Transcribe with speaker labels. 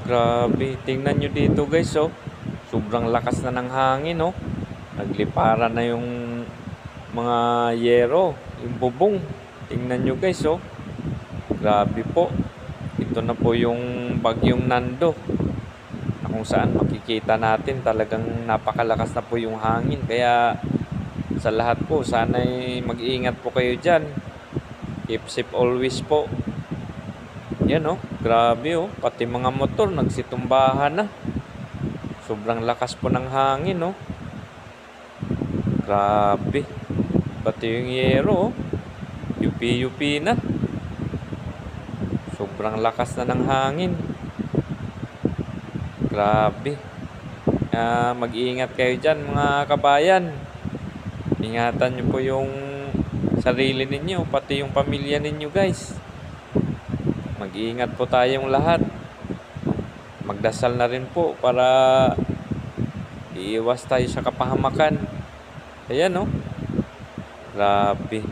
Speaker 1: Grabe, tingnan nyo dito guys, oh. Sobrang lakas na ng hangin, oh. Nagliparan na yung mga yero, yung bubong. Tingnan nyo guys, oh. Grabe po. Ito na po yung bagyong Nando. Na kung saan makikita natin talagang napakalakas na po yung hangin. Kaya sa lahat po, sana'y mag-iingat po kayo dyan. Keep safe always po. Yan, oh. Grabe, oh. Pati mga motor nagsitumbahan na. Sobrang lakas po ng hangin, oh. Grabe. Pati yung yero, oh. Yupi-yupi na. Sobrang lakas na ng hangin. Grabe. Mag-iingat kayo dyan mga kabayan. Ingatan nyo po yung sarili ninyo, pati yung pamilya ninyo guys. Mag-iingat po tayong lahat. Magdasal na rin po para iiwas tayo sa kapahamakan. Ayan, oh. Grabe.